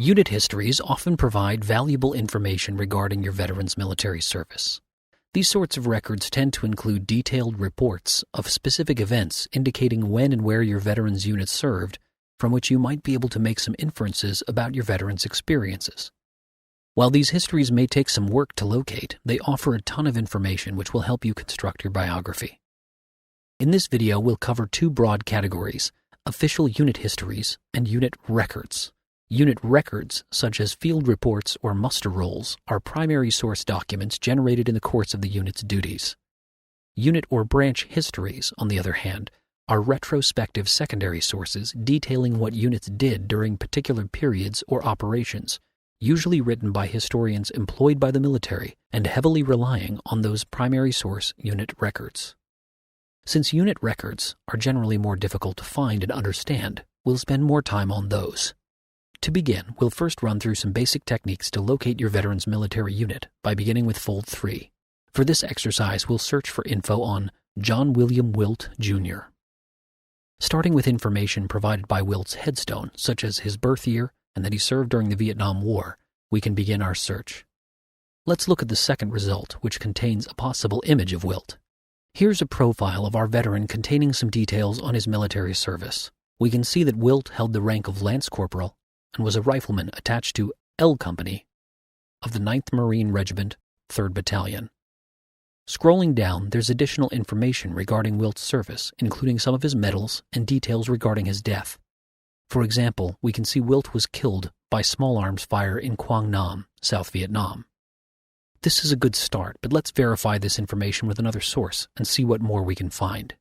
Unit histories often provide valuable information regarding your veteran's military service. These sorts of records tend to include detailed reports of specific events indicating when and where your veteran's unit served, from which you might be able to make some inferences about your veteran's experiences. While these histories may take some work to locate, they offer a ton of information which will help you construct your biography. In this video, we'll cover two broad categories: official unit histories and unit records. Unit records, such as field reports or muster rolls, are primary source documents generated in the course of the unit's duties. Unit or branch histories, on the other hand, are retrospective secondary sources detailing what units did during particular periods or operations, usually written by historians employed by the military and heavily relying on those primary source unit records. Since unit records are generally more difficult to find and understand, we'll spend more time on those. To begin, we'll first run through some basic techniques to locate your veteran's military unit by beginning with Fold 3. For this exercise, we'll search for info on John William Wilt, Jr. Starting with information provided by Wilt's headstone, such as his birth year and that he served during the Vietnam War, we can begin our search. Let's look at the second result, which contains a possible image of Wilt. Here's a profile of our veteran containing some details on his military service. We can see that Wilt held the rank of Lance Corporal and was a rifleman attached to L Company of the 9th Marine Regiment, 3rd Battalion. Scrolling down, there's additional information regarding Wilt's service, including some of his medals and details regarding his death. For example, we can see Wilt was killed by small arms fire in Quang Nam, South Vietnam. This is a good start, but let's verify this information with another source and see what more we can find.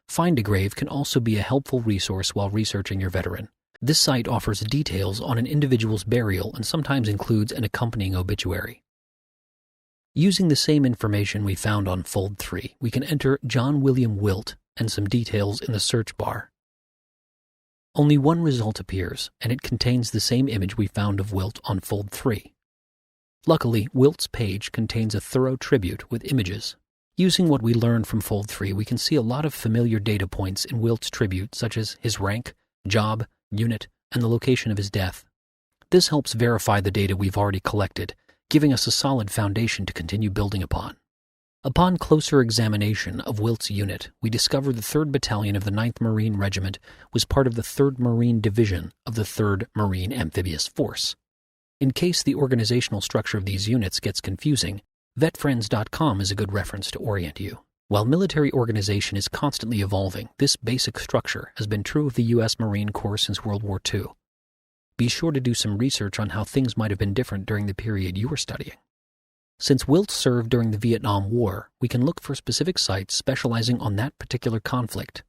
FindAGrave can also be a helpful resource while researching your veteran. This site offers details on an individual's burial and sometimes includes an accompanying obituary. Using the same information we found on Fold 3, we can enter John William Wilt and some details in the search bar. Only one result appears, and it contains the same image we found of Wilt on Fold 3. Luckily, Wilt's page contains a thorough tribute with images. Using what we learned from Fold 3, we can see a lot of familiar data points in Wilt's tribute, such as his rank, job, unit, and the location of his death. This helps verify the data we've already collected, giving us a solid foundation to continue building upon. Upon closer examination of Wilt's unit, we discovered the 3rd Battalion of the 9th Marine Regiment was part of the 3rd Marine Division of the 3rd Marine Amphibious Force. In case the organizational structure of these units gets confusing, vetfriends.com is a good reference to orient you. While military organization is constantly evolving, this basic structure has been true of the U.S. Marine Corps since World War II. Be sure to do some research on how things might have been different during the period you were studying. Since Wilt served during the Vietnam War, we can look for specific sites specializing on that particular conflict.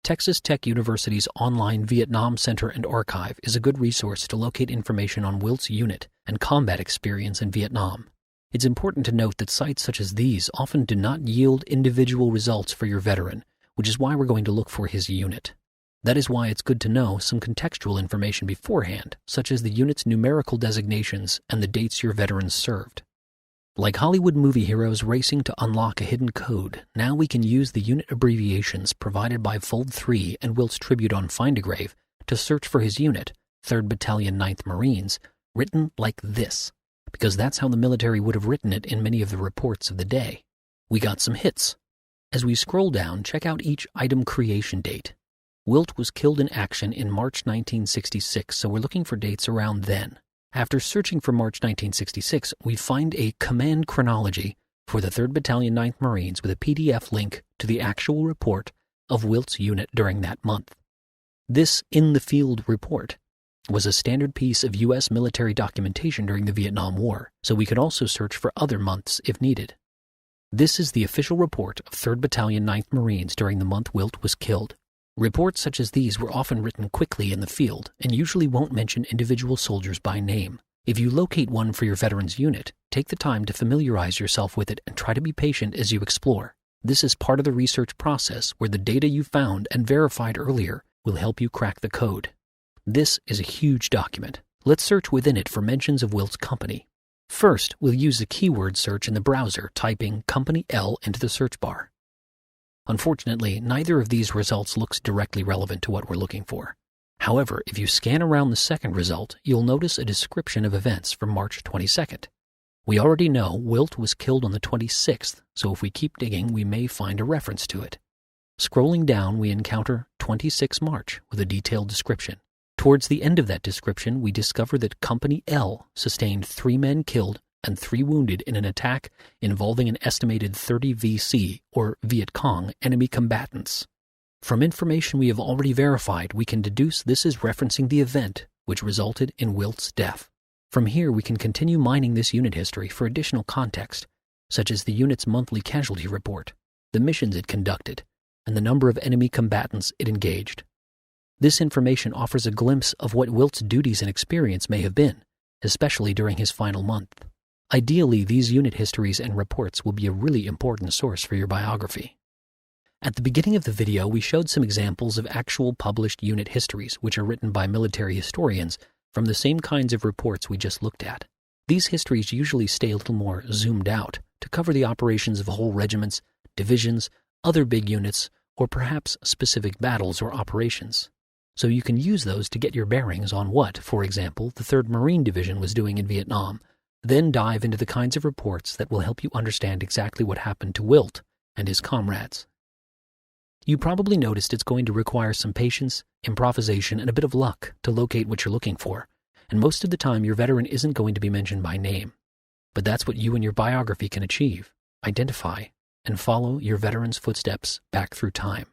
Texas Tech University's online Vietnam Center and Archive is a good resource to locate information on Wilt's unit and combat experience in Vietnam. It's important to note that sites such as these often do not yield individual results for your veteran, which is why we're going to look for his unit. That is why it's good to know some contextual information beforehand, such as the unit's numerical designations and the dates your veterans served. Like Hollywood movie heroes racing to unlock a hidden code, now we can use the unit abbreviations provided by Fold 3 and Wilt's tribute on FindAGrave to search for his unit, 3rd Battalion 9th Marines, written like this, because that's how the military would have written it in many of the reports of the day. We got some hits. As we scroll down, check out each item creation date. Wilt was killed in action in March 1966, so we're looking for dates around then. After searching for March 1966, we find a command chronology for the 3rd Battalion 9th Marines with a PDF link to the actual report of Wilt's unit during that month. This in-the-field report was a standard piece of U.S. military documentation during the Vietnam War, so we could also search for other months if needed. This is the official report of 3rd Battalion 9th Marines during the month Wilt was killed. Reports such as these were often written quickly in the field and usually won't mention individual soldiers by name. If you locate one for your veteran's unit, take the time to familiarize yourself with it and try to be patient as you explore. This is part of the research process where the data you found and verified earlier will help you crack the code. This is a huge document. Let's search within it for mentions of Wilt's company. First, we'll use a keyword search in the browser, typing Company L into the search bar. Unfortunately, neither of these results looks directly relevant to what we're looking for. However, if you scan around the second result, you'll notice a description of events from March 22nd. We already know Wilt was killed on the 26th, so if we keep digging, we may find a reference to it. Scrolling down, we encounter 26 March with a detailed description. Towards the end of that description, we discover that Company L sustained 3 men killed and 3 wounded in an attack involving an estimated 30 VC, or Viet Cong, enemy combatants. From information we have already verified, we can deduce this is referencing the event which resulted in Wilt's death. From here, we can continue mining this unit history for additional context, such as the unit's monthly casualty report, the missions it conducted, and the number of enemy combatants it engaged. This information offers a glimpse of what Wilt's duties and experience may have been, especially during his final month. Ideally, these unit histories and reports will be a really important source for your biography. At the beginning of the video, we showed some examples of actual published unit histories, which are written by military historians from the same kinds of reports we just looked at. These histories usually stay a little more zoomed out to cover the operations of whole regiments, divisions, other big units, or perhaps specific battles or operations. So you can use those to get your bearings on what, for example, the 3rd Marine Division was doing in Vietnam, then dive into the kinds of reports that will help you understand exactly what happened to Wilt and his comrades. You probably noticed it's going to require some patience, improvisation, and a bit of luck to locate what you're looking for, and most of the time your veteran isn't going to be mentioned by name. But that's what you and your biography can achieve: identify and follow your veteran's footsteps back through time.